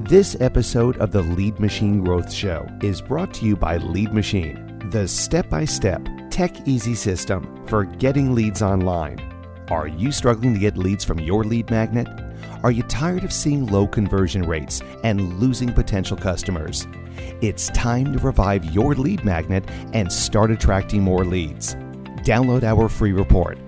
This episode of the Lead Machine Growth Show is brought to you by Lead Machine, the step-by-step, tech-easy system for getting leads online. Are you struggling to get leads from your lead magnet? Are you tired of seeing low conversion rates and losing potential customers? It's time to revive your lead magnet and start attracting more leads. Download our free report,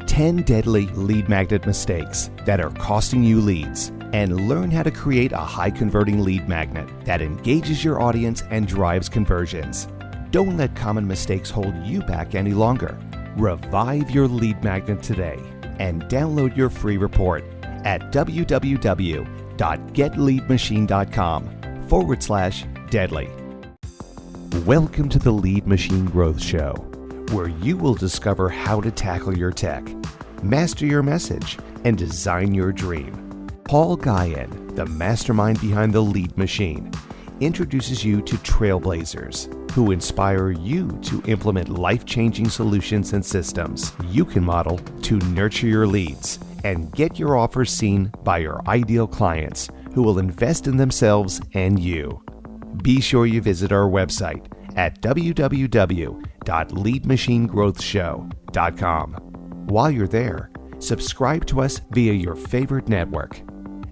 10 Deadly Lead Magnet Mistakes That Are Costing You Leads, and learn how to create a high-converting lead magnet that engages your audience and drives conversions. Don't let common mistakes hold you back any longer. Revive your lead magnet today and download your free report at www.getleadmachine.com/deadly. Welcome to the Lead Machine Growth Show, where you will discover how to tackle your tech, master your message, and design your dream. Paul Guyan, the mastermind behind the Lead Machine, introduces you to trailblazers who inspire you to implement life-changing solutions and systems you can model to nurture your leads and get your offers seen by your ideal clients who will invest in themselves and you. Be sure you visit our website at www.leadmachinegrowthshow.com. While you're there, subscribe to us via your favorite network.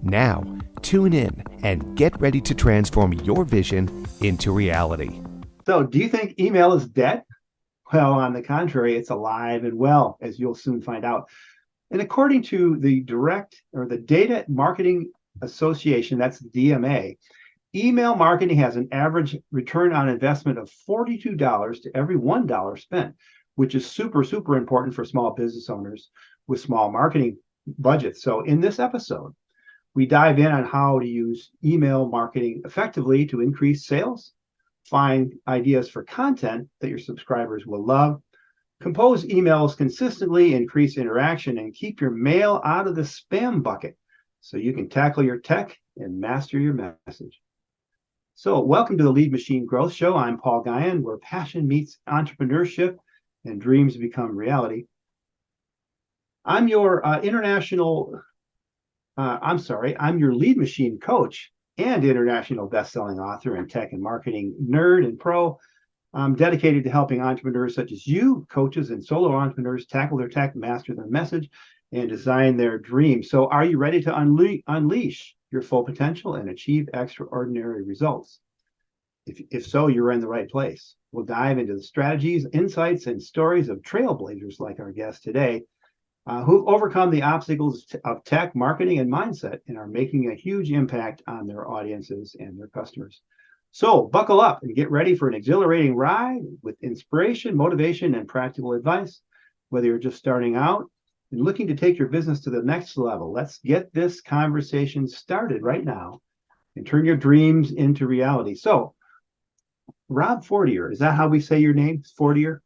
Now, tune in and get ready to transform your vision into reality. So, do you think email is dead? Well, on the contrary, it's alive and well, as you'll soon find out. And according to the Data Marketing Association, that's DMA, email marketing has an average return on investment of $42 to every $1 spent, which is super, super important for small business owners with small marketing budgets. So in this episode, we dive in on how to use email marketing effectively to increase sales, find ideas for content that your subscribers will love, compose emails consistently, increase interaction, and keep your mail out of the spam bucket so you can tackle your tech and master your message. So welcome to the Lead Machine Growth Show. I'm Paul Guyan, where passion meets entrepreneurship and dreams become reality. I'm your I'm your Lead Machine coach and international best-selling author and tech and marketing nerd and pro. I'm dedicated to helping entrepreneurs such as you, coaches and solo entrepreneurs, tackle their tech, master their message, and design their dreams. So are you ready to unleash your full potential and achieve extraordinary results? If so, you're in the right place. We'll dive into the strategies, insights, and stories of trailblazers like our guest today, who've overcome the obstacles of tech, marketing, and mindset and are making a huge impact on their audiences and their customers. So buckle up and get ready for an exhilarating ride with inspiration, motivation, and practical advice. Whether you're just starting out and looking to take your business to the next level, let's get this conversation started right now and turn your dreams into reality. So, Rob Fortier, is that how we say your name? Fortier?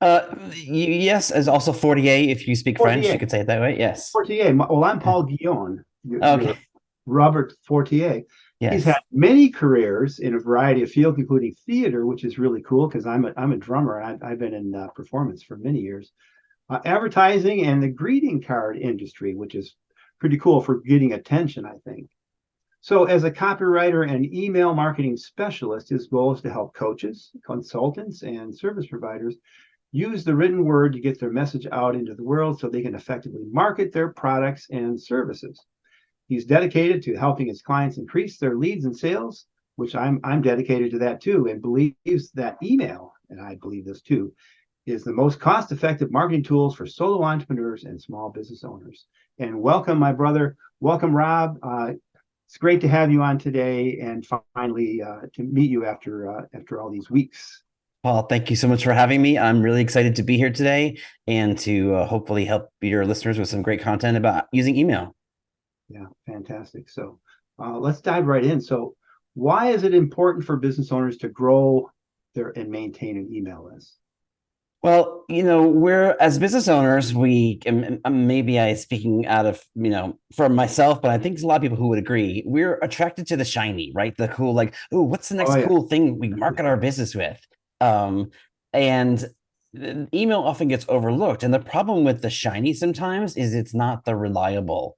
Yes, as also Fortier. If you speak Fortier. French, you could say it that way. Yes. Fortier. Well, I'm Paul Guyan. Okay. Robert Fortier. Yes. He's had many careers in a variety of fields, including theater, which is really cool because I'm a drummer and I've been in performance for many years. Advertising and the greeting card industry, which is pretty cool for getting attention, I think. So as a copywriter and email marketing specialist, his goal is to help coaches, consultants, and service providers use the written word to get their message out into the world so they can effectively market their products and services. He's dedicated to helping his clients increase their leads and sales, which I'm dedicated to that too, and believes that email, and I believe this too, is the most cost-effective marketing tools for solo entrepreneurs and small business owners. And welcome, my brother. Welcome, Rob. It's great to have you on today and finally to meet you after all these weeks. Paul, thank you so much for having me. I'm really excited to be here today and to hopefully help your listeners with some great content about using email. Yeah, fantastic. So let's dive right in. So why is it important for business owners to grow and maintain an email list? Well, we're as business owners, maybe I speaking out of, for myself, but I think there's a lot of people who would agree. We're attracted to the shiny, right? The cool, like, oh, what's the next cool thing we market our business with? And email often gets overlooked. And the problem with the shiny sometimes is it's not the reliable.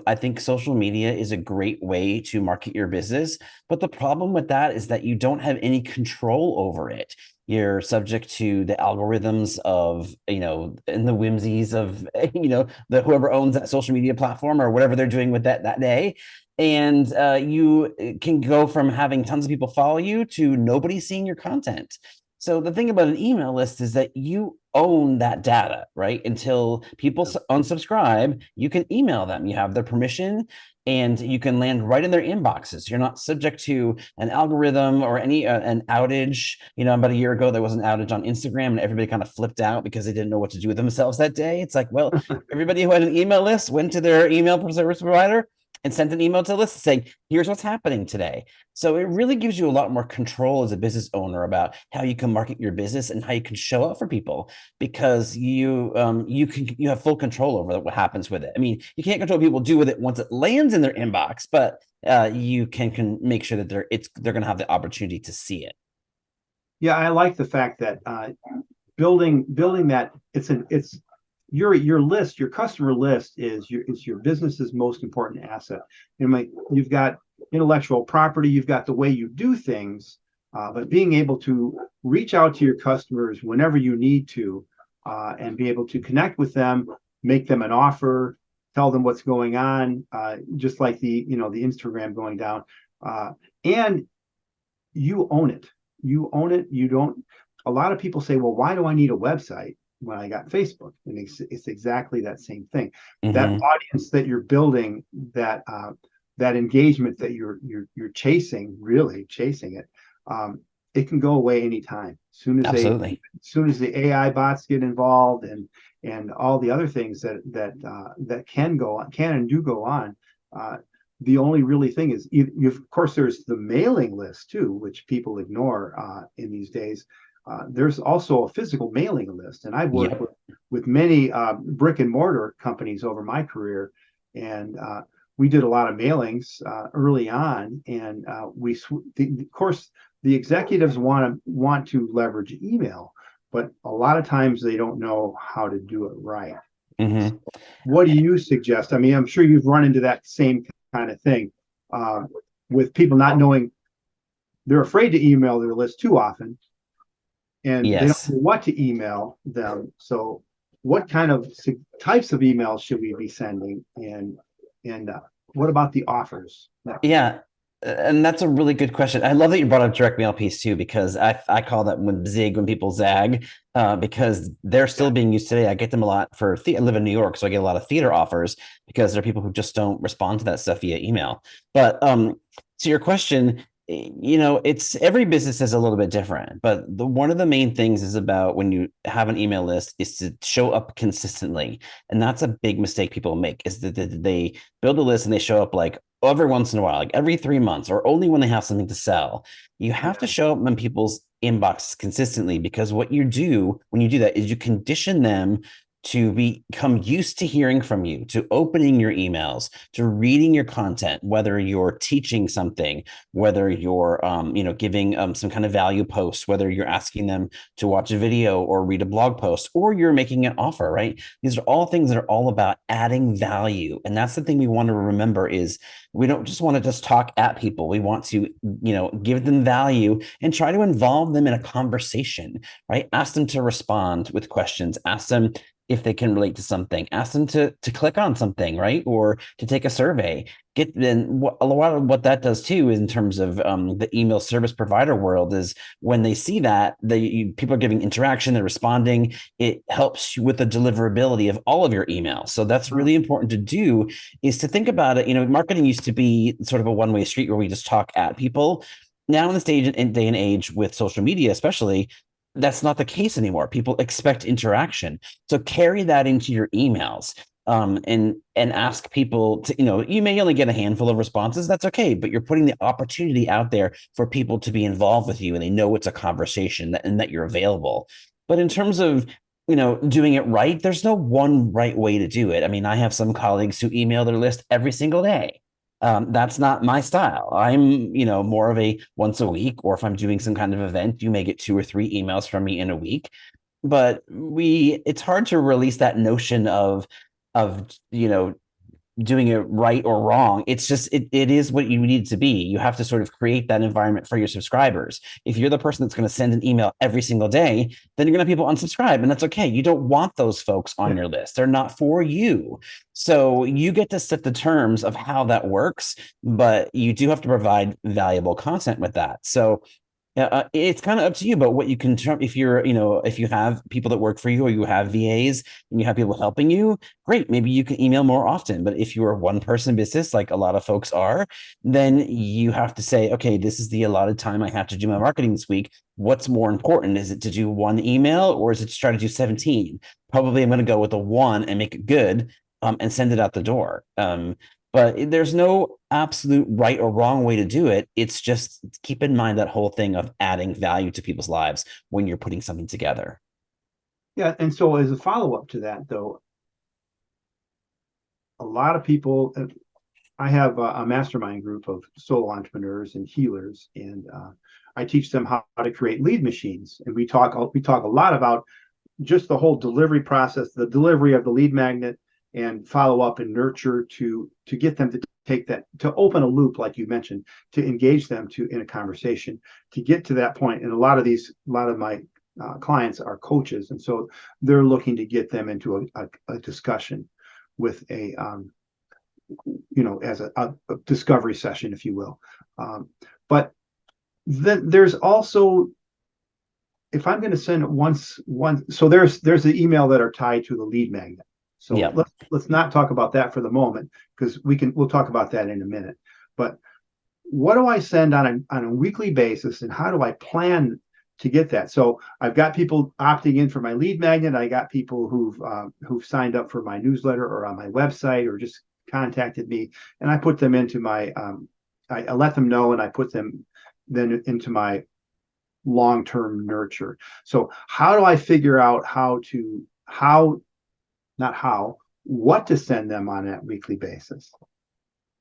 I think social media is a great way to market your business, but the problem with that is that you don't have any control over it. You're subject to the algorithms of, and the whimsies of, the whoever owns that social media platform or whatever they're doing with that day. And you can go from having tons of people follow you to nobody seeing your content. So the thing about an email list is that you own that data, right? Until people unsubscribe, you can email them. You have their permission and you can land right in their inboxes. You're not subject to an algorithm or any an outage. About a year ago, there was an outage on Instagram and everybody kind of flipped out because they didn't know what to do with themselves that day. It's like, well, everybody who had an email list went to their email service provider and sent an email to the list saying, here's what's happening today. So it really gives you a lot more control as a business owner about how you can market your business and how you can show up for people, because you have full control over what happens with it. I mean, you can't control what people do with it once it lands in their inbox, but you can make sure that they're going to have the opportunity to see it. Yeah, I like the fact that building that it's your list, your customer list is your business's most important asset. You've got intellectual property, you've got the way you do things, but being able to reach out to your customers whenever you need to, and be able to connect with them, make them an offer, tell them what's going on, just like the Instagram going down, and you own it. You own it. You don't. A lot of people say, well, why do I need a website when I got Facebook? And it's exactly that same thing. Mm-hmm. That audience that you're building, that engagement that you're chasing, really chasing it, it can go away anytime. As soon as the AI bots get involved and all the other things that can and do go on. The only really thing is, of course, there's the mailing list too, which people ignore in these days. There's also a physical mailing list, and I've worked with many brick and mortar companies over my career, and we did a lot of mailings early on, and of course the executives want to leverage email, but a lot of times they don't know how to do it right. Mm-hmm. So what do you suggest? I mean, I'm sure you've run into that same kind of thing with people not knowing. They're afraid to email their list too often, and they don't know what to email them. So what kind of types of emails should we be sending, and what about the offers? Yeah, and that's a really good question. I love that you brought up direct mail piece too, because I call that when people zag, because they're still being used today. I get them a lot for I live in New York, so I get a lot of theater offers because there are people who just don't respond to that stuff via email. But to your question, it's every business is a little bit different, but one of the main things is about when you have an email list is to show up consistently. And that's a big mistake people make, is that they build a list and they show up like every once in a while, like every 3 months, or only when they have something to sell. You have to show up in people's inbox consistently, because what you do when you do that is you condition them to become used to hearing from you, to opening your emails, to reading your content, whether you're teaching something, whether you're, giving some kind of value post, whether you're asking them to watch a video or read a blog post, or you're making an offer, right? These are all things that are all about adding value. And that's the thing we want to remember, is we don't just want to just talk at people. We want to, give them value and try to involve them in a conversation, right? Ask them to respond with questions, ask them if they can relate to something, ask them to click on something, right? Or to take a survey. A lot of what that does too, in terms of the email service provider world, is when they see that people are giving interaction, they're responding, it helps with the deliverability of all of your emails. So that's really important to do, is to think about it. Marketing used to be sort of a one-way street where we just talk at people. Now in this day and age with social media, especially, that's not the case anymore. People expect interaction. So carry that into your emails, and ask people to, you may only get a handful of responses. That's okay. But you're putting the opportunity out there for people to be involved with you, and they know it's a conversation and that you're available. But in terms of, doing it right, there's no one right way to do it. I mean, I have some colleagues who email their list every single day. That's not my style. I'm, more of a once a week, or if I'm doing some kind of event, you may get 2 or 3 emails from me in a week. but it's hard to release that notion of doing it right or wrong. It's just it is what you need to be. You have to sort of create that environment for your subscribers. If you're the person that's going to send an email every single day, then you're going to have people unsubscribe, and that's okay. You don't want those folks on your list. They're not for you. So you get to set the terms of how that works, but you do have to provide valuable content with that. So it's kind of up to you about what you can if you're, if you have people that work for you or you have VAs and you have people helping you, great. Maybe you can email more often. But if you're a one person business, like a lot of folks are, then you have to say, okay, this is the allotted time I have to do my marketing this week. What's more important? Is it to do one email or is it to try to do 17? Probably I'm going to go with the one and make it good and send it out the door. But there's no absolute right or wrong way to do it. It's just keep in mind that whole thing of adding value to people's lives when you're putting something together. Yeah, and so as a follow-up to that, though, a lot of people, I have a mastermind group of solo entrepreneurs and healers, and I teach them how to create lead machines. And we talk a lot about just the whole delivery process, the delivery of the lead magnet, and follow up and nurture to get them to take that, to open a loop, like you mentioned, to engage them in a conversation, to get to that point. And a lot of my clients are coaches, and so they're looking to get them into a discussion with as a discovery session, if you will. But then there's also, if I'm going to send so there's the email that are tied to the lead magnet. So Yeah. let's not talk about that for the moment, because we'll talk about that in a minute. But what do I send on a weekly basis, and how do I plan to get that? So I've got people opting in for my lead magnet. I got people who've signed up for my newsletter or on my website or just contacted me, and I put them into my I let them know, and I put them then into my long-term nurture. So how do I figure out what to send them on that weekly basis?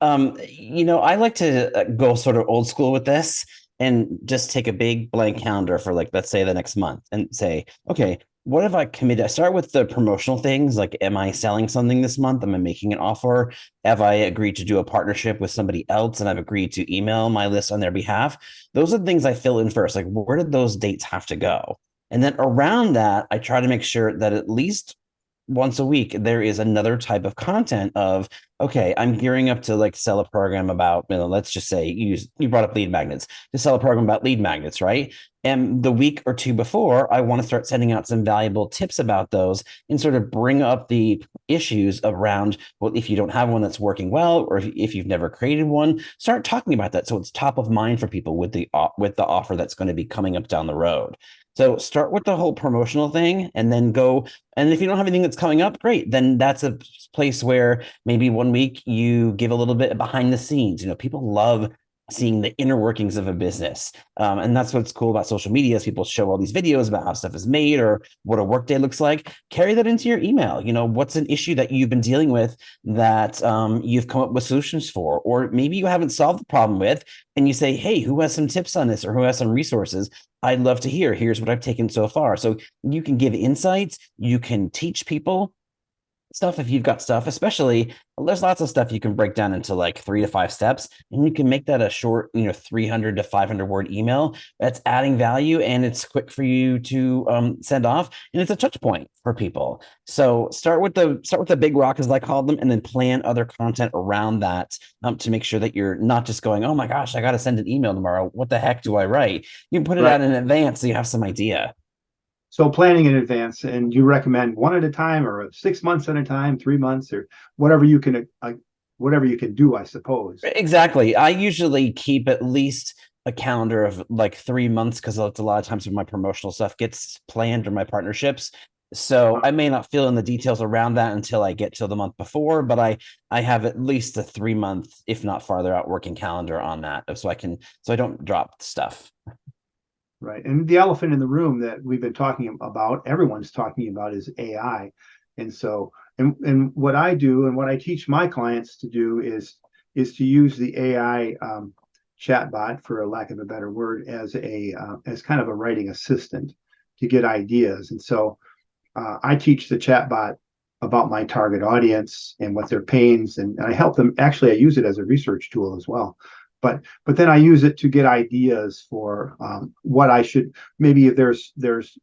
I like to go sort of old school with this and just take a big blank calendar for, like, let's say the next month and say, okay, what have I committed? I start with the promotional things. Like, am I selling something this month? Am I making an offer? Have I agreed to do a partnership with somebody else and I've agreed to email my list on their behalf? Those are the things I fill in first. Like, where did those dates have to go? And then around that, I try to make sure that at least once a week there is another type of content of, okay, I'm gearing up to like sell a program about, let's just say you brought up lead magnets, to sell a program about lead magnets, right? And the week or two before, I want to start sending out some valuable tips about those and sort of bring up the issues around, well, if you don't have one that's working well, or if you've never created one, start talking about that so it's top of mind for people with the offer that's going to be coming up down the road. So start with the whole promotional thing and then go. And if you don't have anything that's coming up, great. Then that's a place where maybe one week you give a little bit behind the scenes. People love seeing the inner workings of a business. And that's what's cool about social media is people show all these videos about how stuff is made or what a workday looks like. Carry that into your email. What's an issue that you've been dealing with that you've come up with solutions for, or maybe you haven't solved the problem with, and you say, hey, who has some tips on this or who has some resources? I'd love to hear. Here's what I've taken so far. So you can give insights. You can teach people stuff if you've got stuff, especially there's lots of stuff you can break down into like 3 to 5 steps, and you can make that a short 300 to 500 word email that's adding value, and it's quick for you to send off, and it's a touch point for people. So start with the big rock, as I called them, and then plan other content around that to make sure that you're not just going, oh my gosh, I got to send an email tomorrow, what the heck do I write? You can put it out in advance so you have some idea. So planning in advance, and you recommend one at a time, or 6 months at a time, 3 months, or whatever you can do, I suppose. Exactly. I usually keep at least a calendar of like 3 months because it's a lot of times when my promotional stuff gets planned or my partnerships. So I may not fill in the details around that until I get to the month before, but I have at least a 3 month, if not farther out, working calendar on that, so I don't drop stuff. Right. And the elephant in the room that we've been talking about, everyone's talking about, is AI. And so, and what I do and what I teach my clients to do is to use the AI chatbot, for a lack of a better word, as kind of a writing assistant. to get ideas. And so I teach the chatbot about my target audience and what their pains, and I help them. Actually, I use it as a research tool as well. But then I use it to get ideas for what I should, maybe if there's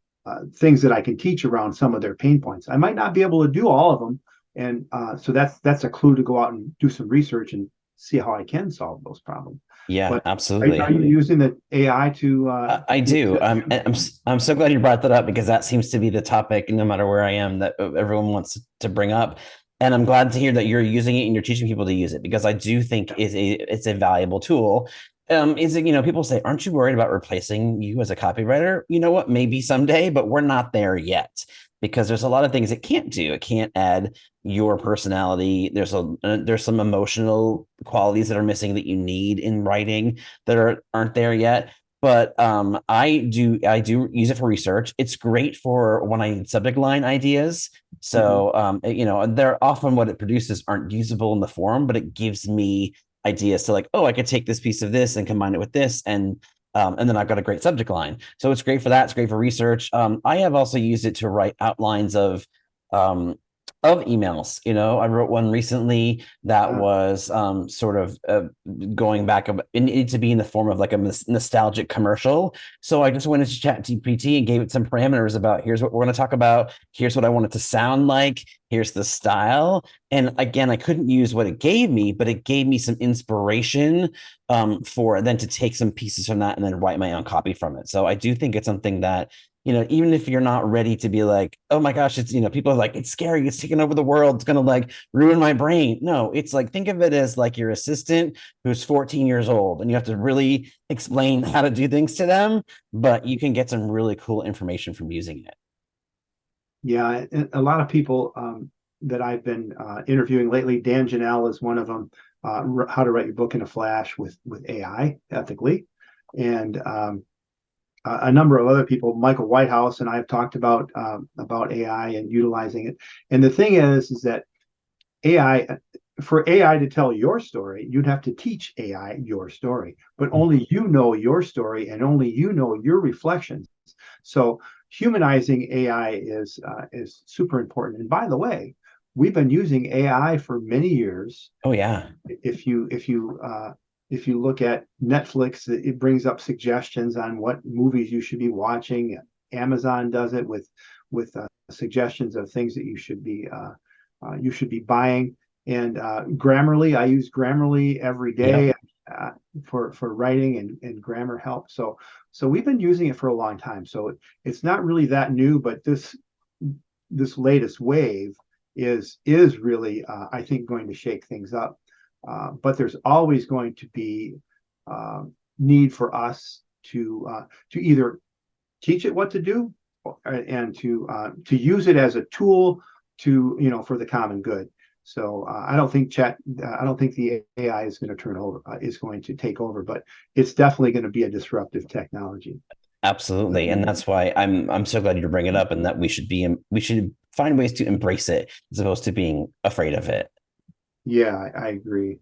things that I can teach around some of their pain points. I might not be able to do all of them, and so that's a clue to go out and do some research and see how I can solve those problems. Yeah, But absolutely. are you using the AI to? I do. I'm so glad you brought that up, because that seems to be the topic, no matter where I am, that everyone wants to bring up. And I'm glad to hear that you're using it and you're teaching people to use it, because I do think it's a valuable tool. Is it, people say, aren't you worried about replacing you as a copywriter? You know what? Maybe someday, but we're not there yet, because there's a lot of things it can't do. It can't add your personality. There's some emotional qualities that are missing that you need in writing that aren't there yet. But I do use it for research. It's great for when I need subject line ideas. So they're often, what it produces aren't usable in the forum, but it gives me ideas to, like, oh, I could take this piece of this and combine it with this, and then I've got a great subject line. So it's great for that. It's great for research. I have also used it to write outlines of emails. I wrote one recently that was sort of going back. It needed to be in the form of like a nostalgic commercial. So I just went into ChatGPT and gave it some parameters about, here's what we're going to talk about. Here's what I want it to sound like. Here's the style. And again, I couldn't use what it gave me, but it gave me some inspiration for then to take some pieces from that and then write my own copy from it. So I do think it's something that, even if you're not ready to be like, oh my gosh, it's, people are like, it's scary, it's taking over the world, it's going to like ruin my brain. No, it's like, think of it as like your assistant who's 14 years old and you have to really explain how to do things to them, but you can get some really cool information from using it. Yeah, a lot of people that I've been interviewing lately, Dan Janelle is one of them, How to Write Your Book in a Flash with AI ethically. And a number of other people, Michael Whitehouse and I have talked about AI and utilizing it. And the thing is that for AI to tell your story, you'd have to teach AI your story, but only you know your story and only you know your reflections. So humanizing AI is super important. And by the way, we've been using AI for many years. Oh yeah. If you look at Netflix, it brings up suggestions on what movies you should be watching. Amazon does it with suggestions of things that you should be buying. And Grammarly, I use Grammarly every day. Yep. For writing and grammar help. So we've been using it for a long time. So it's not really that new, but this latest wave is really I think going to shake things up. But there's always going to be need for us to either teach it what to do and to use it as a tool to for the common good. So I don't think the AI is going to take over, but it's definitely going to be a disruptive technology. Absolutely, and that's why I'm so glad you bring it up, and that we should find ways to embrace it as opposed to being afraid of it. Yeah, I agree.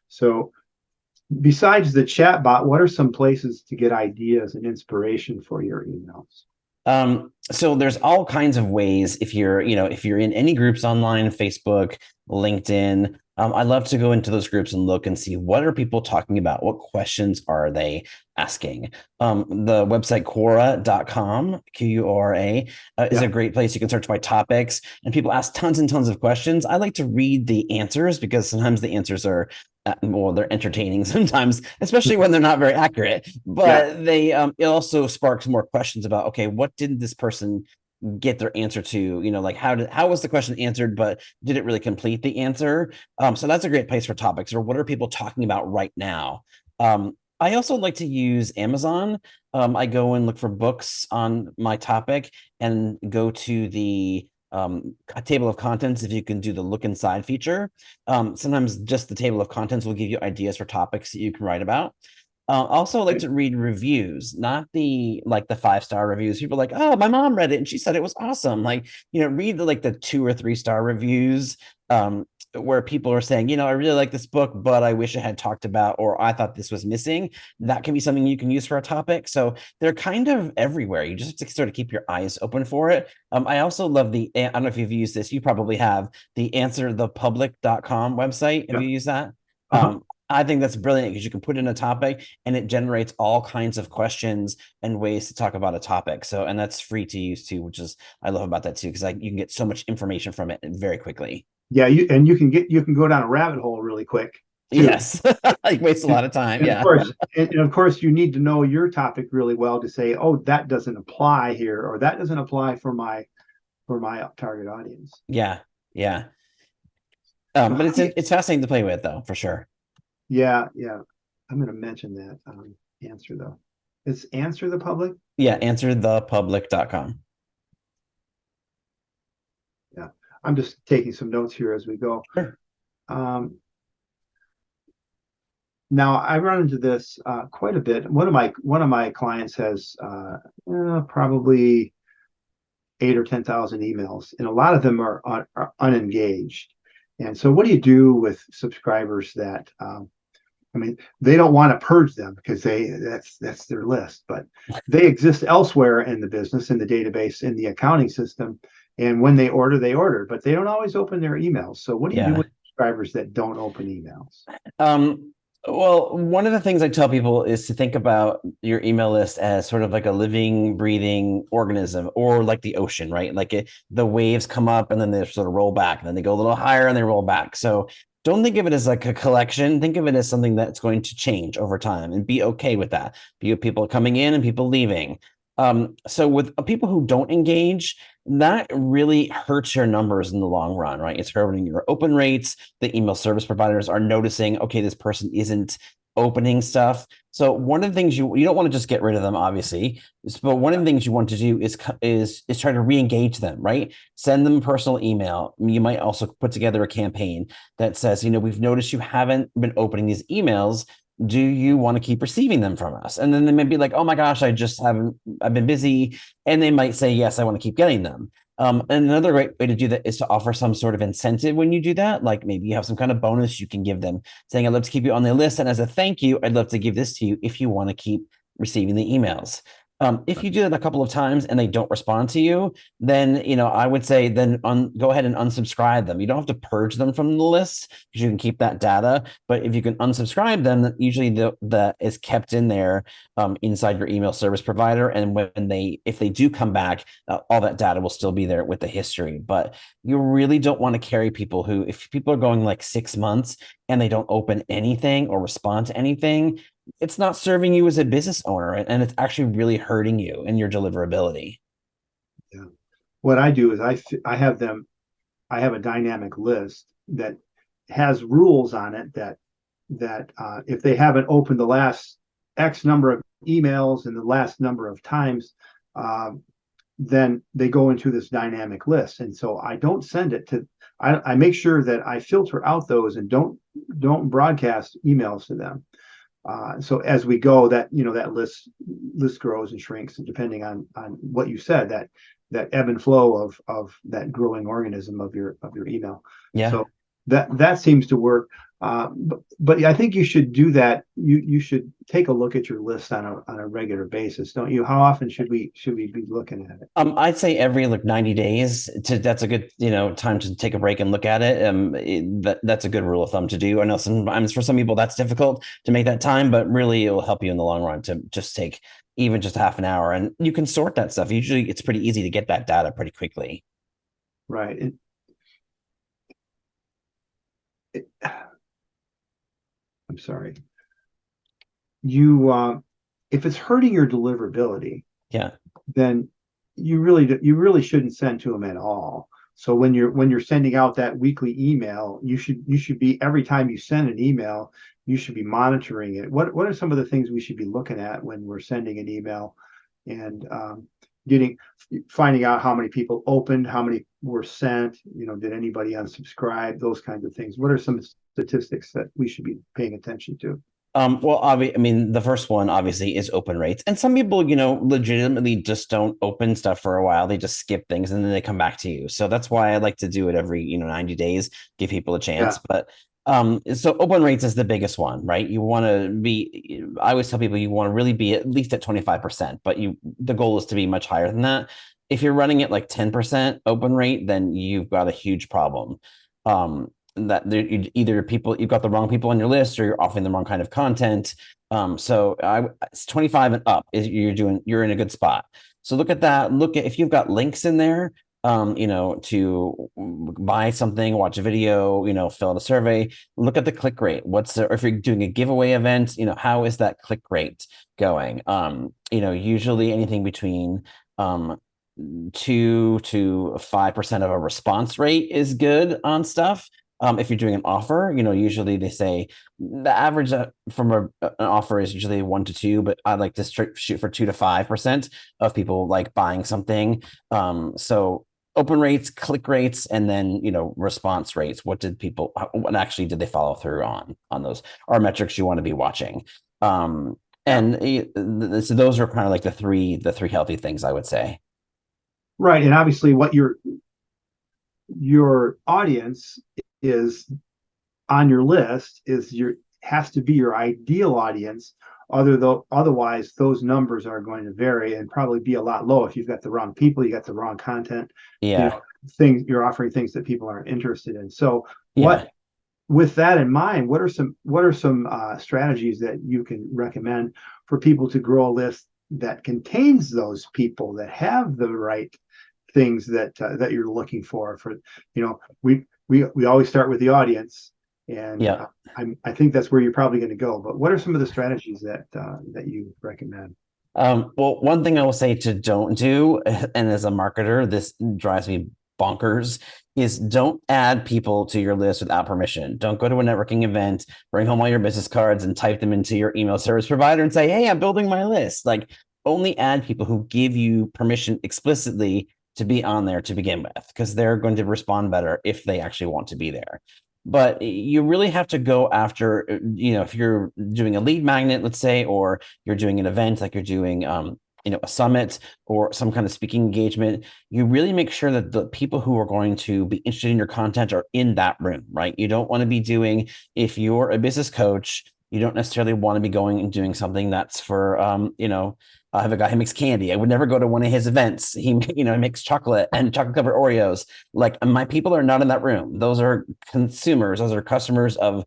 So besides the chat bot, what are some places to get ideas and inspiration for your emails? So there's all kinds of ways. If you're in any groups online, Facebook, LinkedIn, I love to go into those groups and look and see, what are people talking about? What questions are they asking? The website Quora.com, Quora, is a great place. You can search by topics, and people ask tons and tons of questions. I like to read the answers, because sometimes the answers are they're entertaining sometimes, especially when they're not very accurate, but it also sparks more questions about, okay, what did this person get their answer to, like how was the question answered, but did it really complete the answer? So that's a great place for topics, or what are people talking about right now? I also like to use Amazon. I go and look for books on my topic and go to the table of contents. If you can do the look inside feature, sometimes just the table of contents will give you ideas for topics that you can write about. Also like to read reviews, not the like the 5-star reviews. People are like, oh, my mom read it and she said it was awesome. Like, read the 2 or 3-star reviews, where people are saying, I really like this book, but I wish it had talked about, or I thought this was missing. That can be something you can use for a topic. So they're kind of everywhere. You just have to sort of keep your eyes open for it. I also love I don't know if you've used this, you probably have the answerthepublic.com website. Have Yeah. you used that? Uh-huh. I think that's brilliant because you can put in a topic and it generates all kinds of questions and ways to talk about a topic. So, and that's free to use too, which is, I love about that too, because you can get so much information from it very quickly. Yeah, you can go down a rabbit hole really quick too. Yes. Like waste a lot of time. And Yeah. of course, and of course, you need to know your topic really well to say, oh, that doesn't apply here, or that doesn't apply for my target audience. Yeah. Yeah. So But it's fascinating to play with though, for sure. yeah, yeah. I'm going to mention that. Answer though. It's answer the public. Yeah. Answerthepublic.com. Yeah, I'm just taking some notes here as we go. Sure. Now I run into this quite a bit. One of my clients has probably 8 or 10,000 emails, and a lot of them are unengaged. And so, what do you do with subscribers that? I mean, they don't want to purge them because that's their list, but they exist elsewhere in the business, in the database, in the accounting system. And when they order, but they don't always open their emails. So, what do you do with subscribers that don't open emails? Well, one of the things I tell people is to think about your email list as sort of like a living, breathing organism, or like the ocean, right? Like the waves come up and then they sort of roll back, and then they go a little higher and they roll back. So don't think of it as like a collection. Think of it as something that's going to change over time, and be okay with that. Be with people coming in and people leaving. So with people who don't engage, that really hurts your numbers in the long run, right? It's hurting your open rates. The email service providers are noticing, okay, this person isn't opening stuff. So one of the things you don't want to just get rid of them, obviously, but one of the things you want to do is try to re-engage them, right? Send them a personal email. You might also put together a campaign that says, we've noticed you haven't been opening these emails. Do you want to keep receiving them from us? And then they may be like, oh my gosh, I've been busy. And they might say, yes, I want to keep getting them. And another great way to do that is to offer some sort of incentive when you do that. Like maybe you have some kind of bonus you can give them, saying, I'd love to keep you on the list. And as a thank you, I'd love to give this to you if you want to keep receiving the emails. If you do that a couple of times and they don't respond to you, then I would say go ahead and unsubscribe them. You don't have to purge them from the list because you can keep that data. But if you can unsubscribe them, usually that is kept in there inside your email service provider. And if they do come back, all that data will still be there with the history. But you really don't want to carry people if people are going like 6 months and they don't open anything or respond to anything, it's not serving you as a business owner, and it's actually really hurting you and your deliverability. Yeah. What I do is I have a dynamic list that has rules on it that if they haven't opened the last X number of emails in the last number of times, then they go into this dynamic list. And so I don't send it to. I make sure that I filter out those and don't broadcast emails to them. So as we go, that list grows and shrinks, and depending on what you said, that ebb and flow of that growing organism of your email. Yeah. So that seems to work. But I think you should do that. You should take a look at your list on a regular basis, don't you? How often should we be looking at it? I'd say every 90 days. That's a good time to take a break and look at it. That's a good rule of thumb to do. I know sometimes for some people that's difficult to make that time, but really it will help you in the long run to just take even just half an hour, and you can sort that stuff. Usually it's pretty easy to get that data pretty quickly. Right. I'm sorry. If it's hurting your deliverability, yeah, then you really shouldn't send to them at all. So when you're sending out that weekly email, you should be, every time you send an email, you should be monitoring it. What are some of the things we should be looking at when we're sending an email, and finding out how many people opened, how many were sent, did anybody unsubscribe, those kinds of things. What are some statistics that we should be paying attention to? Well, I mean, the first one obviously is open rates, and some people, legitimately just don't open stuff for a while. They just skip things and then they come back to you. So that's why I like to do it every, 90 days, give people a Yeah. chance. But so open rates is the biggest one, right? You want to be, I always tell people you want to really be at least at 25%, but the goal is to be much higher than that. If you're running at like 10% open rate, then you've got a huge problem. That either people you've got the wrong people on your list or you're offering the wrong kind of content. So it's 25 and up is you're in a good spot. So look at that. Look at if you've got links in there, to buy something, watch a video, fill out a survey. Look at the click rate. Or if you're doing a giveaway event, how is that click rate going? Usually anything between 2 to 5% of a response rate is good on stuff. If you're doing an offer, usually they say the average from an offer is usually 1 to 2, but I like to shoot for 2 to 5% of people like buying something. So open rates, click rates, and then response rates. What actually did they follow through on those are metrics you want to be watching. And so those are kind of like the three healthy things I would say. Right. And obviously what your audience is on your list has to be your ideal audience. Otherwise, those numbers are going to vary and probably be a lot low if you've got the wrong people, you got the wrong content, Yeah. things you're offering things that people aren't interested in. So Yeah. with that in mind, what are some strategies that you can recommend for people to grow a list that contains those people that have the right things that you're looking for? We always start with the audience, and Yeah. I think that's where you're probably going to go. But what are some of the strategies that you recommend? Well, one thing I will say to don't do, and as a marketer, this drives me bonkers, is don't add people to your list without permission. Don't go to a networking event, bring home all your business cards and type them into your email service provider and say, hey, I'm building my list. Like, only add people who give you permission explicitly to be on there to begin with, because they're going to respond better if they actually want to be there. But you really have to go after, if you're doing a lead magnet, let's say, or you're doing an event like you're doing, a summit or some kind of speaking engagement, you really make sure that the people who are going to be interested in your content are in that room, right? You don't want to be doing, if you're a business coach, you don't necessarily want to be going and doing something that's for, I have a guy who makes candy. I would never go to one of his events. He makes chocolate and chocolate covered Oreos. Like, my people are not in that room. Those are consumers. Those are customers of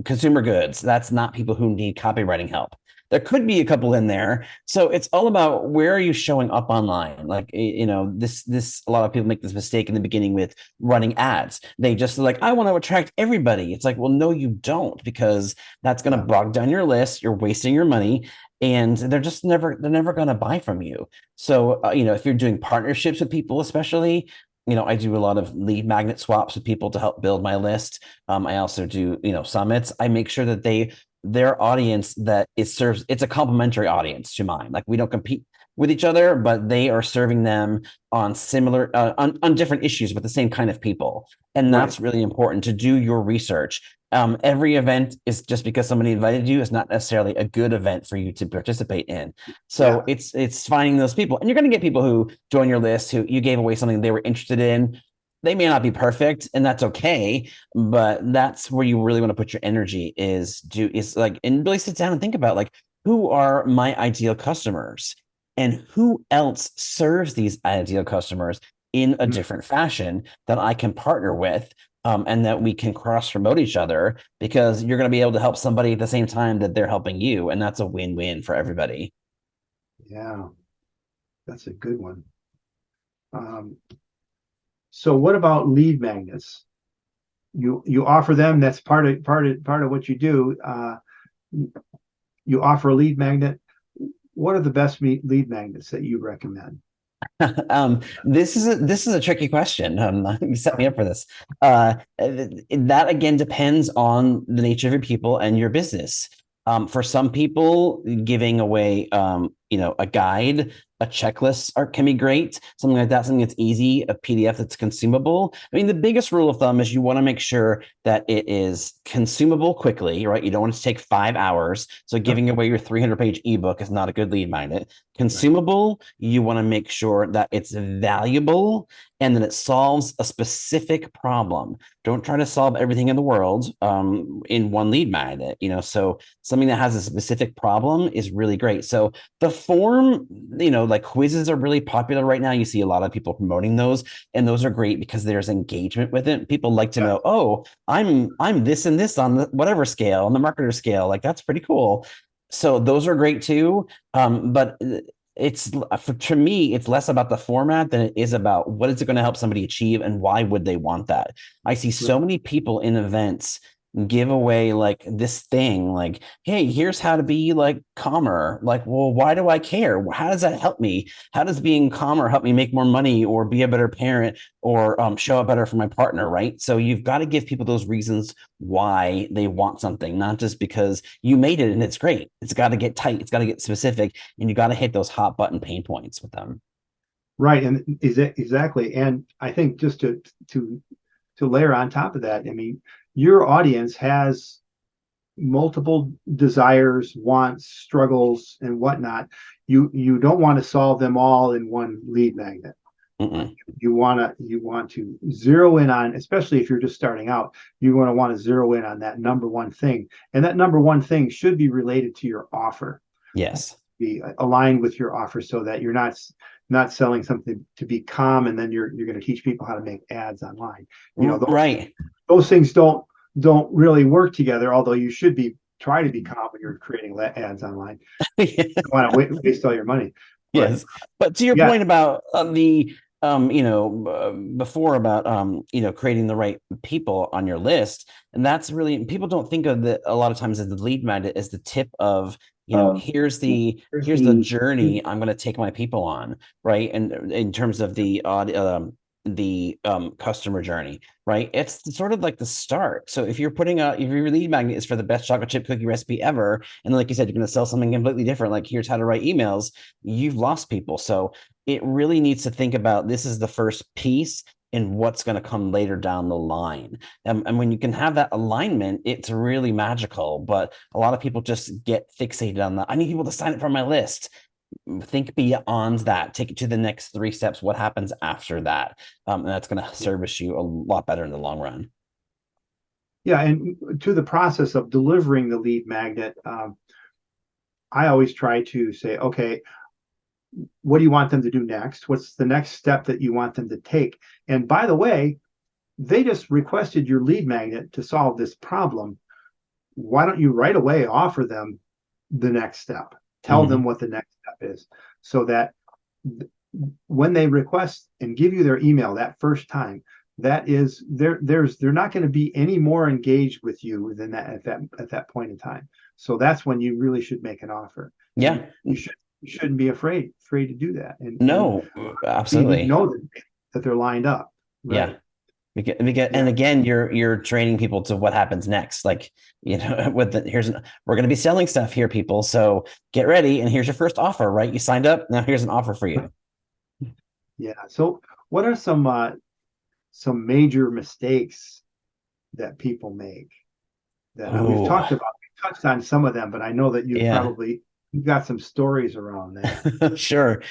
consumer goods. That's not people who need copywriting help. There could be a couple in there. So it's all about where are you showing up online? Like, this a lot of people make this mistake in the beginning with running ads. They just like, I want to attract everybody. It's like, well, no, you don't, because that's going to bog down your list. You're wasting your money, and they're never going to buy from you. So, if you're doing partnerships with people, especially, I do a lot of lead magnet swaps with people to help build my list. I also do, summits. I make sure that their audience that it serves, it's a complementary audience to mine. Like, we don't compete with each other, but they are serving them on similar, on different issues with the same kind of people. And that's really important to do your research. Every event is just because somebody invited you is not necessarily a good event for you to participate in. So it's finding those people, and you're going to get people who join your list who you gave away something they were interested in. They may not be perfect, and that's okay, but that's where you really want to put your energy is like, and really sit down and think about, like, who are my ideal customers and who else serves these ideal customers in a different fashion that I can partner with, and that we can cross promote each other, because you're going to be able to help somebody at the same time that they're helping you. And that's a win-win for everybody. Yeah, that's a good one. So what about lead magnets? You offer them. That's part of what you do. You offer a lead magnet. What are the best lead magnets that you recommend? This is a tricky question. You set me up for this. That again depends on the nature of your people and your business. For some people, giving away, a guide, a checklist can be great, something like that, something that's easy, a PDF that's consumable. I mean, the biggest rule of thumb is you want to make sure that it is consumable quickly, right? You don't want it to take 5 hours. So giving away your 300-page ebook is not a good lead magnet. Consumable, you want to make sure that it's valuable and that it solves a specific problem. Don't try to solve everything in the world in one lead magnet, so something that has a specific problem is really great. So the form, like quizzes are really popular right now. You see a lot of people promoting those, and those are great because there's engagement with it. People like to know, oh, I'm this and this on the whatever scale, on the marketer scale. Like, that's pretty cool. So those are great too. But to me, it's less about the format than it is about what is it going to help somebody achieve and why would they want that. I see so many people in events give away like this thing, like, hey, here's how to be like calmer. Like, well, why do I care? How does that help me? How does being calmer help me make more money or be a better parent or show up better for my partner, right? So you've got to give people those reasons why they want something, not just because you made it and it's great. It's got to get tight. It's got to get specific, and you got to hit those hot button pain points with them. Right, and exactly. And I think just to layer on top of that, I mean, your audience has multiple desires, wants, struggles, and whatnot. You don't want to solve them all in one lead magnet. Mm-mm. You want to zero in on, especially if you're just starting out, you want to zero in on that number one thing, and that number one thing should be related to your offer. Yes, be aligned with your offer, so that you're not selling something to be calm, and then you're going to teach people how to make ads online. Right. Those things don't really work together. Although you should try to be calm when you're creating ads online. You don't want to waste all your money. Yes, but to your point about before about creating the right people on your list, and that's really, people don't think of that a lot of times as the lead magnet as the tip of here's the journey I'm going to take my people on, right? And in terms of the customer journey, right? It's sort of like the start. So if your lead magnet is for the best chocolate chip cookie recipe ever, and like you said, you're going to sell something completely different, like here's how to write emails, you've lost people. So it really needs to think about, this is the first piece and what's going to come later down the line. And when you can have that alignment, it's really magical. But a lot of people just get fixated on that. I need people to sign up for my list. Think beyond that, take it to the next 3 steps. What happens after that? And that's going to service you a lot better in the long run. Yeah, and to the process of delivering the lead magnet, I always try to say, okay, what do you want them to do next? What's the next step that you want them to take? And by the way, they just requested your lead magnet to solve this problem. Why don't you right away offer them the next step? Tell them what the next step is, so that when they request and give you their email that first time, that is, they're not going to be any more engaged with you than that at that point in time. So that's when you really should make an offer. Yeah, you shouldn't be afraid to do that. And absolutely, you know that they're lined up. Right? Yeah. And again, you're training people to what happens next. Like, we're going to be selling stuff here, people. So get ready. And here's your first offer, right? You signed up. Now here's an offer for you. Yeah. So what are some major mistakes that people make that we've talked about? We touched on some of them, but I know that you've got some stories around that. Sure.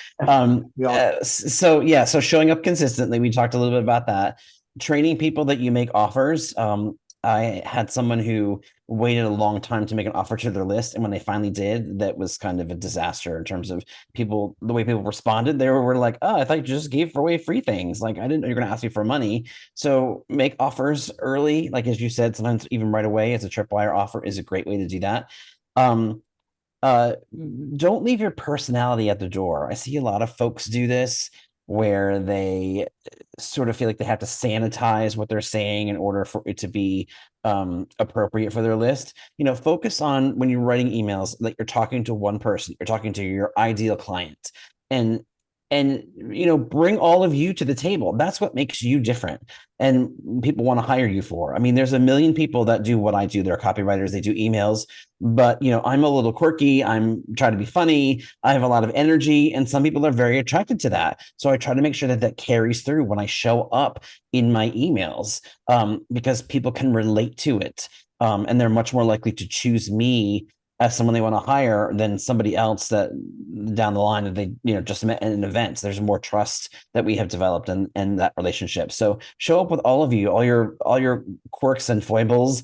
So showing up consistently, we talked a little bit about that. Training people that you make offers. I had someone who waited a long time to make an offer to their list, and when they finally did, that was kind of a disaster in terms of the way people responded. They were like, "Oh, I thought you just gave away free things. Like, I didn't know you're going to ask me for money." So make offers early, like as you said, sometimes even right away as a tripwire offer is a great way to do that. Don't leave your personality at the door. I see a lot of folks do this, where they sort of feel like they have to sanitize what they're saying in order for it to be appropriate for their list. Focus on, when you're writing emails, like you're talking to one person, you're talking to your ideal client, and and bring all of you to the table. That's what makes you different, and people want to hire you for. I mean, there's a million people that do what I do. They're copywriters, they do emails, but I'm a little quirky, I'm trying to be funny, I have a lot of energy, and some people are very attracted to that. So I try to make sure that that carries through when I show up in my emails, because people can relate to it, and they're much more likely to choose me as someone they want to hire than somebody else that down the line that they just met at an event. There's more trust that we have developed in that relationship. So show up with all of you, all your quirks and foibles,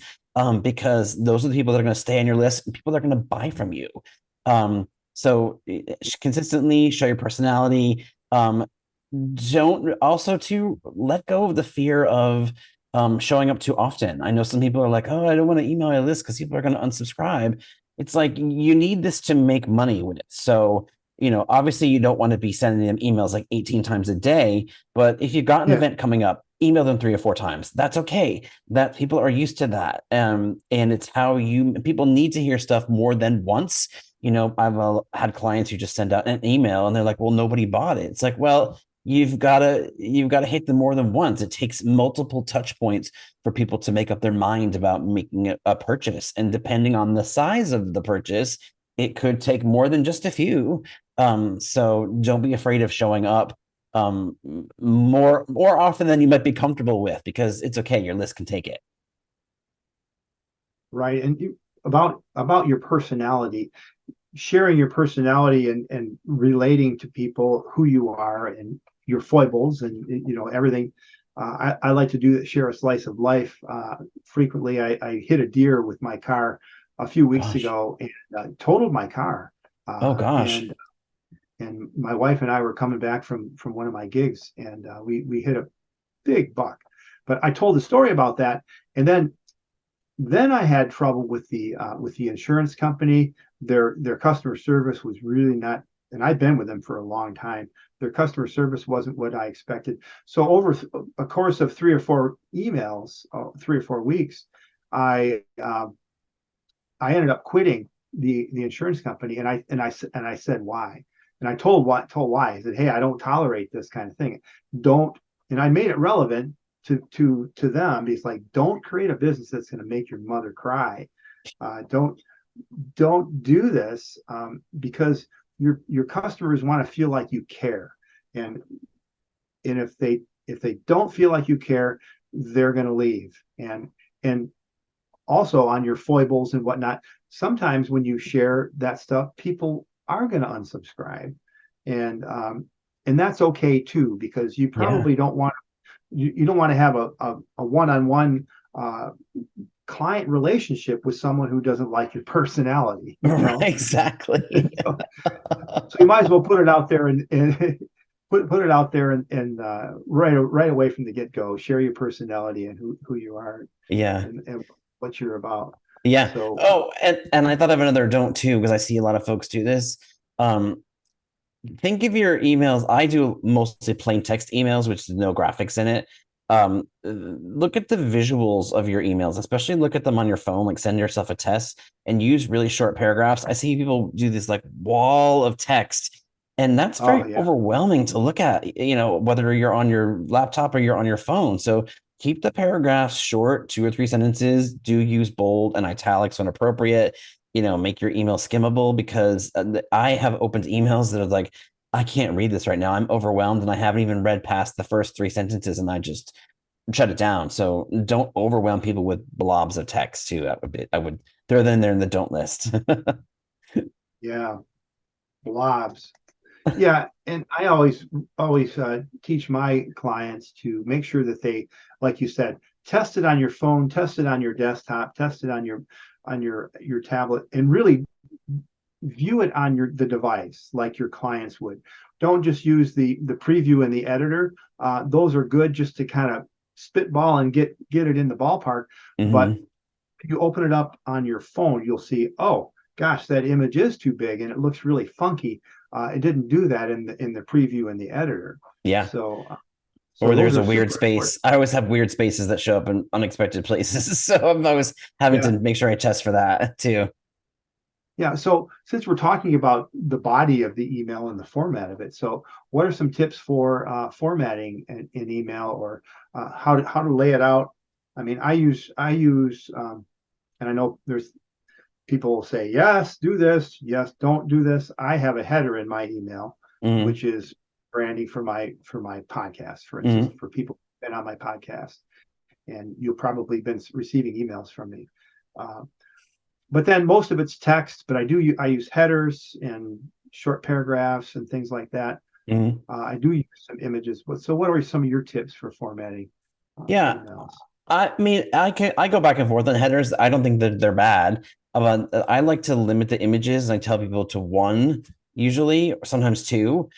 because those are the people that are going to stay on your list and people that are going to buy from you. So consistently show your personality. Don't also to let go of the fear of showing up too often. I know some people are like, oh, I don't want to email my list because people are going to unsubscribe. It's like, you need this to make money with it. So, obviously you don't want to be sending them emails like 18 times a day, but if you've got an event coming up, email them 3 or 4 times. That's okay. That people are used to that. And it's how people need to hear stuff more than once. I've had clients who just send out an email and they're like, well, nobody bought it. It's like, well, you've got to hit them more than once. It takes multiple touch points for people to make up their mind about making a purchase. And depending on the size of the purchase, it could take more than just a few. So don't be afraid of showing up more often than you might be comfortable with, because it's okay. Your list can take it. Right. And about your personality, sharing your personality and relating to people who you are and your foibles and everything. I like to share a slice of life. Frequently, I hit a deer with my car a few weeks ago and totaled my car. Oh gosh! And my wife and I were coming back from one of my gigs, and we hit a big buck. But I told the story about that, and then I had trouble with the insurance company. Their customer service was really not, and I've been with them for a long time. Their customer service wasn't what I expected. So over a course of 3 or 4 emails, 3 or 4 weeks, I ended up quitting the insurance company, and I said why, and I told why. I said, hey, I don't tolerate this kind of thing. Don't, and I made it relevant to them. It's like, don't create a business that's going to make your mother cry. Don't do this, because your customers want to feel like you care, and if they don't feel like you care, they're going to leave. And also on your foibles and whatnot, sometimes when you share that stuff, people are going to unsubscribe, and that's okay too, because you probably don't want you don't want to have a one-on-one client relationship with someone who doesn't like your personality. Exactly. So you might as well put it out there and put it out there and right away from the get-go, share your personality and who you are. And what you're about. Yeah. So, and I thought of another don't too, because I see a lot of folks do this. Think of your emails. I do mostly plain text emails, which is no graphics in it. Look at the visuals of your emails, especially look at them on your phone, like send yourself a test and use really short paragraphs. I see people do this like wall of text, and that's very overwhelming to look at, whether you're on your laptop or you're on your phone. So keep the paragraphs short, 2 or 3 sentences. Do use bold and italics when appropriate. Make your email skimmable, because I have opened emails that are like, I can't read this right now. I'm overwhelmed and I haven't even read past the first 3 sentences and I just shut it down. So don't overwhelm people with blobs of text too. I would throw them in there in the don't list. Yeah. Blobs. Yeah. And I always teach my clients to make sure that they, like you said, test it on your phone, test it on your desktop, test it on your tablet, and really view it on the device like your clients would. Don't just use the preview and the editor. Those are good just to kind of spitball and get it in the ballpark. Mm-hmm. But if you open it up on your phone, you'll see, oh gosh, that image is too big and it looks really funky. It didn't do that in the preview and the editor. Yeah. So or there's a weird space. I always have weird spaces that show up in unexpected places. So I'm always having to make sure I test for that too. Yeah. So since we're talking about the body of the email and the format of it, so what are some tips for formatting an email, or how to lay it out? I mean, and I know there's people will say, yes, do this. Yes, don't do this. I have a header in my email, Hmm. which is branding for my podcast, for instance, Hmm. for people who've been on my podcast, and you've probably been receiving emails from me. Uh, but then most of it's text, but I use headers and short paragraphs and things like that. Hmm. I do use some images. So what are some of your tips for formatting Yeah. emails? I mean, I go back and forth on headers. I don't think that they're bad. I like to limit the images, and I tell people to one usually, or sometimes two,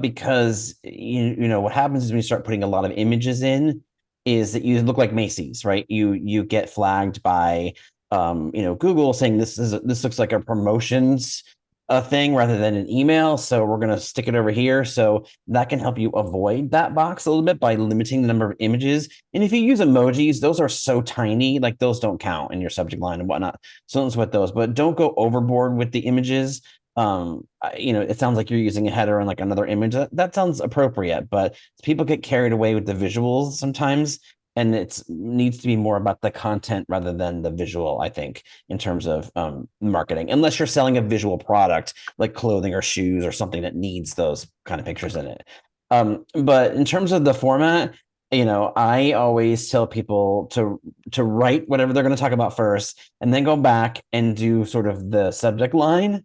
because you know what happens is when you start putting a lot of images in, is that you look like Macy's, right? You get flagged by Google saying this looks like a promotions thing rather than an email, so we're gonna stick it over here. So that can help you avoid that box a little bit by limiting the number of images. And if you use emojis, those are so tiny, like those don't count in your subject line and whatnot. So don't sweat those, but don't go overboard with the images. It sounds like you're using a header and like another image. That sounds appropriate, but people get carried away with the visuals sometimes, and it needs to be more about the content rather than the visual, I think, in terms of marketing, unless you're selling a visual product like clothing or shoes or something that needs those kind of pictures in it. But in terms of the format, I always tell people to write whatever they're going to talk about first, and then go back and do sort of the subject line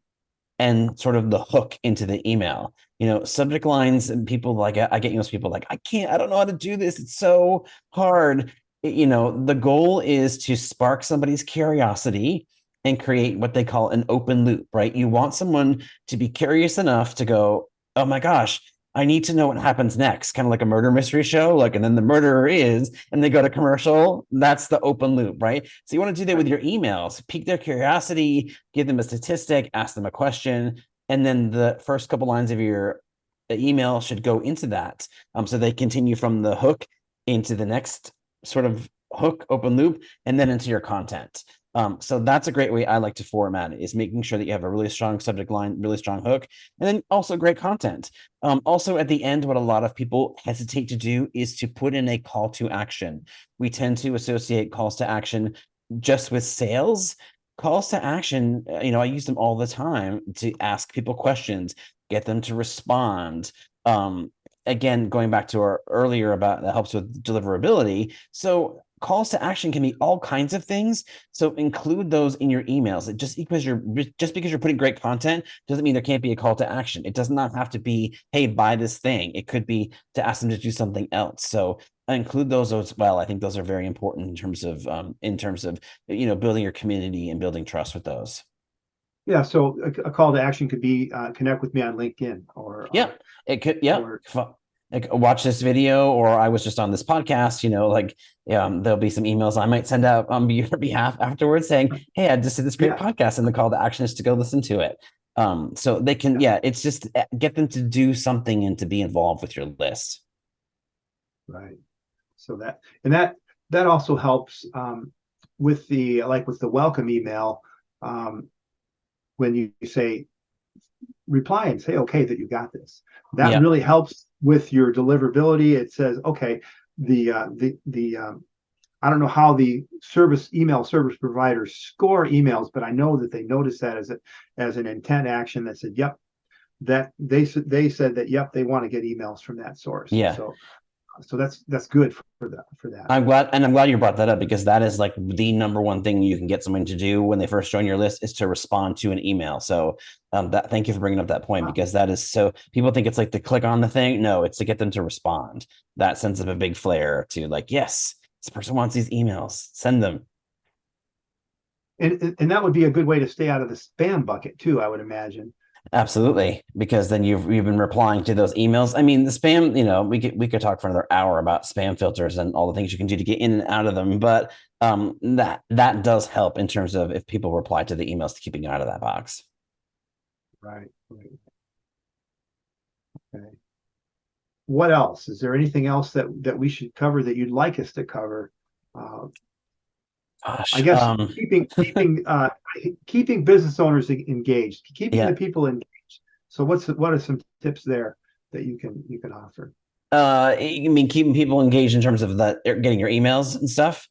and sort of the hook into the email. Subject lines, and people like, I get people like, I don't know how to do this. It's so hard. The goal is to spark somebody's curiosity and create what they call an open loop, right? You want someone to be curious enough to go, oh my gosh, I need to know what happens next, kind of like a murder mystery show, like, and then the murderer is, and they go to commercial. That's the open loop, right? So you want to do that with your emails, pique their curiosity, give them a statistic, ask them a question, and then the first couple lines of your email should go into that. So they continue from the hook into the next sort of hook, open loop, and then into your content. So that's a great way I like to format it, is making sure that you have a really strong subject line, really strong hook, and then also great content. Also, at the end, what a lot of people hesitate to do is to put in a call to action. We tend to associate calls to action just with sales. Calls to action, I use them all the time to ask people questions, get them to respond. Again, going back to our earlier about that helps with deliverability. So calls to action can be all kinds of things. So include those in your emails. Just because you're putting great content doesn't mean there can't be a call to action. It does not have to be, hey, buy this thing. It could be to ask them to do something else. So include those as well. I think those are very important in terms of building your community and building trust with those. Yeah. So a call to action could be connect with me on LinkedIn, Yeah, it could. Yeah, or like watch this video, or I was just on this podcast. There'll be some emails I might send out on your behalf afterwards saying, "Hey, I just did this great yeah, podcast," and the call to action is to go listen to it. So they can. yeah, Yeah, it's just get them to do something and to be involved with your list. right. So that also helps with the welcome email. Um, when you say reply and say okay that you got this, that Yeah, really helps with your deliverability. It says okay, the I don't know how the email service providers score emails, but I know that they notice that as an intent action that said, yep, that they said that, yep, they want to get emails from that source. And yeah. so that's good for that. I'm glad you brought that up, because that is like the number one thing you can get someone to do when they first join your list, is to respond to an email. So thank you for bringing up that point, because that is, so people think it's like to click on the thing. No, it's to get them to respond. That sends up a big flare to like, yes, this person wants these emails, send them. And that would be a good way to stay out of the spam bucket too, I would imagine. Absolutely, because then you've been replying to those emails. I mean, the spam, we could talk for another hour about spam filters and all the things you can do to get in and out of them, but that does help in terms of if people reply to the emails, to keeping you out of that box. Right. Right. Okay. What else? Is there anything else that we should cover that you'd like us to cover? Uh, I Gosh. guess keeping business owners engaged, keeping Yeah. the people engaged. So what are some tips there that you can offer? You mean keeping people engaged in terms of that getting your emails and stuff?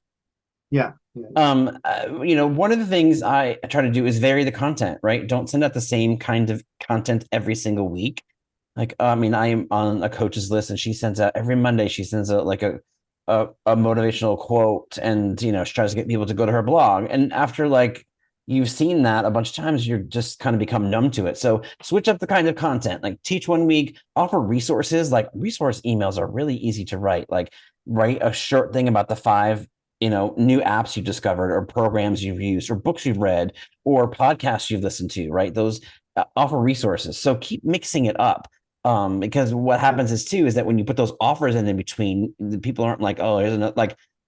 Yeah, yeah, One of the things I try to do is vary the content, right? Don't send out the same kind of content every single week. Like, I mean, I am on a coach's list, and she sends out every Monday. She sends out like a motivational quote, and she tries to get people to go to her blog. And after like you've seen that a bunch of times, you're just kind of become numb to it. So switch up the kind of content. Like teach one week, offer resources. Like resource emails are really easy to write. Like write a short thing about the five new apps you've discovered or programs you've used or books you've read or podcasts you've listened to, right? Those offer resources. So keep mixing it up. Because what happens is that when you put those offers in between, the people aren't like, oh,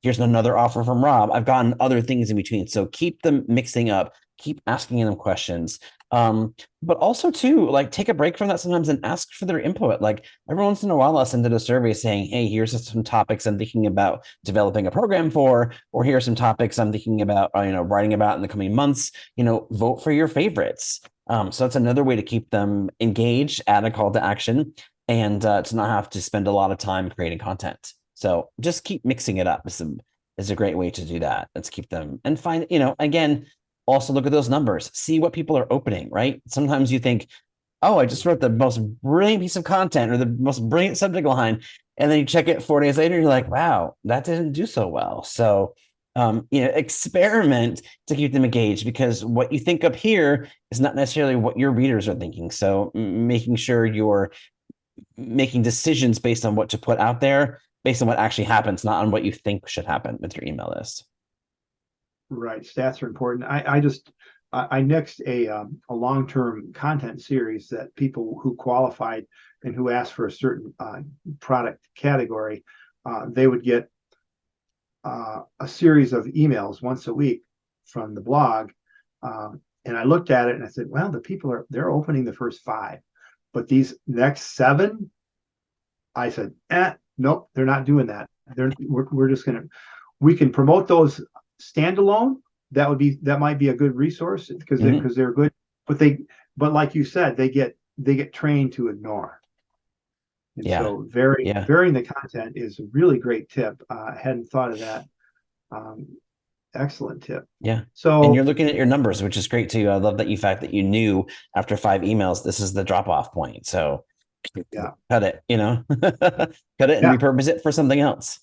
here's another offer from Rob. I've gotten other things in between. So keep them mixing up, keep asking them questions. But also too, like take a break from that sometimes and ask for their input. Like every once in a while, I'll send out a survey saying, hey, here's some topics I'm thinking about developing a program for, or here are some topics I'm thinking about, writing about in the coming months. Vote for your favorites. So that's another way to keep them engaged, add a call to action, and to not have to spend a lot of time creating content. So just keep mixing it up is a great way to do that. Let's keep them and find, again, also look at those numbers, see what people are opening, right? Sometimes you think, oh, I just wrote the most brilliant piece of content or the most brilliant subject line. And then you check it 4 days later, and you're like, wow, that didn't do so well. So, experiment to keep them engaged because what you think up here is not necessarily what your readers are thinking. So making sure you're making decisions based on what to put out there, based on what actually happens, not on what you think should happen with your email list. right. Stats are important. I nixed a long-term content series that people who qualified and who asked for a certain product category, they would get a series of emails once a week from the blog. And I looked at it and I said, well, the people they're opening the first 5, but these next 7, I said, nope, they're not doing that. We're just we can promote those standalone. That might be a good resource because they're good, but like you said, they get trained to ignore. And so varying the content is a really great tip. I hadn't thought of that. Excellent tip. Yeah. So, and you're looking at your fact which is great too. I love that you knew after 5 emails, this is the drop off point. So yeah, cut it, cut it and repurpose it for something else.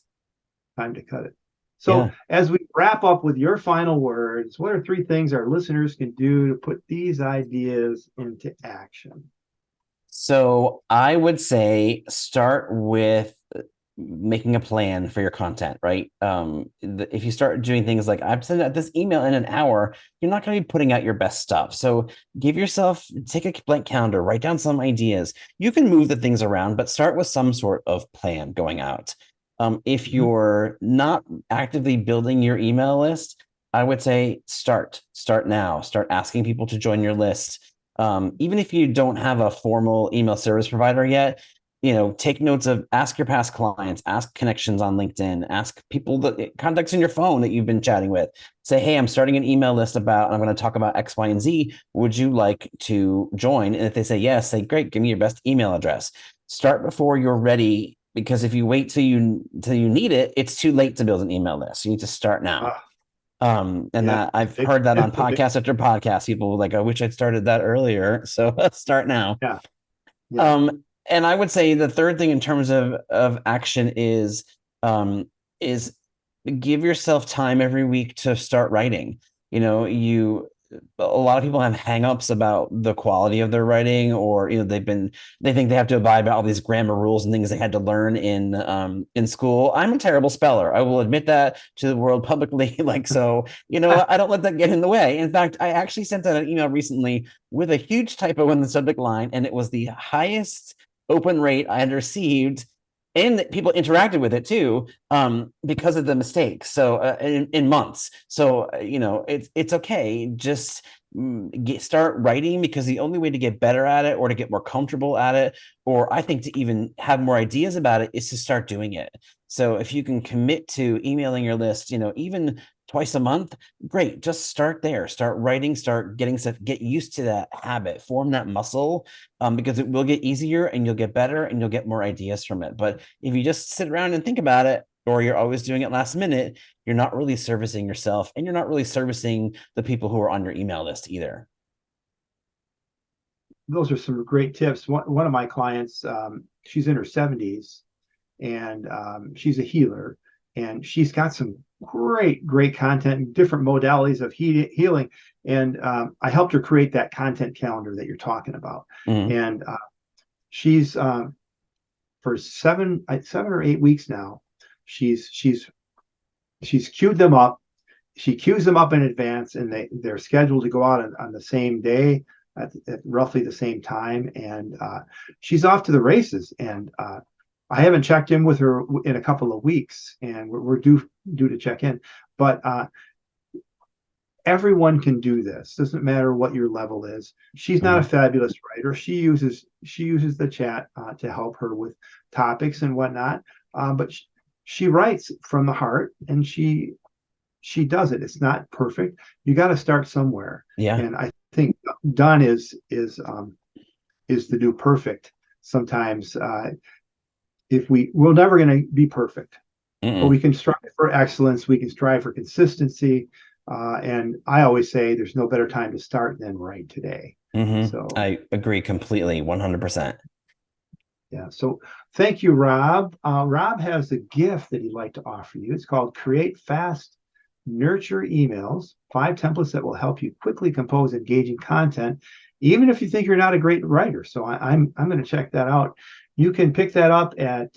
Time to cut it. So as we wrap up with your final words, what are 3 things our listeners can do to put these ideas into action? So I would say start with making a plan for your content, right? If you start doing things like I've sent out this email in an hour, you're not going to be putting out your best stuff. So take a blank calendar, write down some ideas. You can move the things around, but start with some sort of plan going out. If you're not actively building your email list, I would say start now, start asking people to join your list. Even if you don't have a formal email service provider yet, take notes of ask your past clients, ask connections on LinkedIn, ask people contacts in your phone that you've been chatting with. Say, hey, I'm starting an email list I'm going to talk about X, Y, and Z. Would you like to join? And if they say yes, say, great, give me your best email address. Start before you're ready, because if you wait till you need it, it's too late to build an email list. You need to start now. That I've heard that on podcast after podcast. People like, I wish I'd started that earlier. So start now. Yeah. And I would say the third thing in terms of action is give yourself time every week to start writing. A lot of people have hangups about the quality of their writing, or they think they have to abide by all these grammar rules and things they had to learn in school. I'm a terrible speller. I will admit that to the world publicly. I don't let that get in the way. In fact, I actually sent out an email recently with a huge typo in the subject line, and it was the highest open rate I had received, and that people interacted with it too, because of the mistakes. So in months. So it's okay. Just start writing, because the only way to get better at it, or to get more comfortable at it, or I think to even have more ideas about it, is to start doing it. So if you can commit to emailing your list, even twice a month, great. Just start there. Start writing, start getting stuff, get used to that habit, form that muscle, because it will get easier and you'll get better and you'll get more ideas from it. But if you just sit around and think about it, or you're always doing it last minute, you're not really servicing yourself and you're not really servicing the people who are on your email list either. Those are some great tips. One of my clients, she's in her 70s, and she's a healer, and she's got some great content and different modalities of healing. And I helped her create that content calendar that you're talking about. Mm-hmm. And she's for 7 or 8 weeks now, she's queued them up. She queues them up in advance, and they're scheduled to go out on the same day at roughly the same time. And she's off to the races. And I haven't checked in with her in a couple of weeks, and we're due to check in. But everyone can do this. Doesn't matter what your level is. She's not a fabulous writer. She uses the chat to help her with topics and whatnot. But she writes from the heart, and she does it. It's not perfect. You got to start somewhere. Yeah. And I think done is the new perfect. Sometimes we're never going to be perfect, but we can strive for excellence. We can strive for consistency. And I always say there's no better time to start than right today. Mm-hmm. So I agree completely, 100%. Yeah. So thank you, Rob. Rob has a gift that he'd like to offer you. It's called Create Fast Nurture Emails, 5 templates that will help you quickly compose engaging content, even if you think you're not a great writer. So I'm going to check that out. You can pick that up at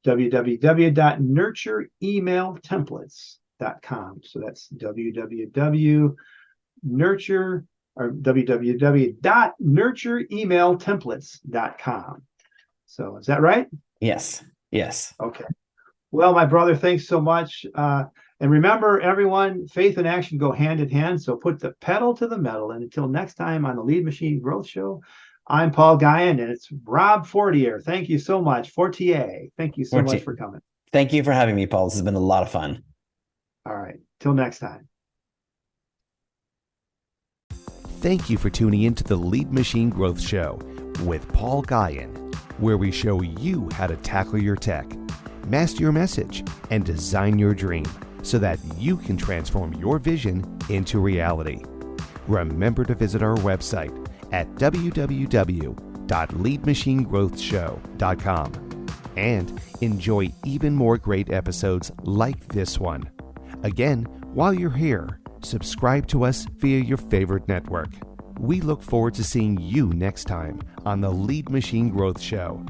www.nurtureemailtemplates.com. So that's www.nurtureemailtemplates.com. So is that right? Yes. Okay. Well, my brother, thanks so much. And remember, everyone, faith and action go hand in hand. So put the pedal to the metal. And until next time on the Lead Machine Growth Show, I'm Paul Guyan, and it's Rob Fortier. Thank you so much. Fortier. Thank you so much for coming. Thank you for having me, Paul. This has been a lot of fun. All right. Till next time. Thank you for tuning in to the Lead Machine Growth Show with Paul Guyan, where we show you how to tackle your tech, master your message, and design your dream so that you can transform your vision into reality. Remember to visit our website at www.leadmachinegrowthshow.com and enjoy even more great episodes like this one. Again, while you're here, subscribe to us via your favorite network. We look forward to seeing you next time on the Lead Machine Growth Show.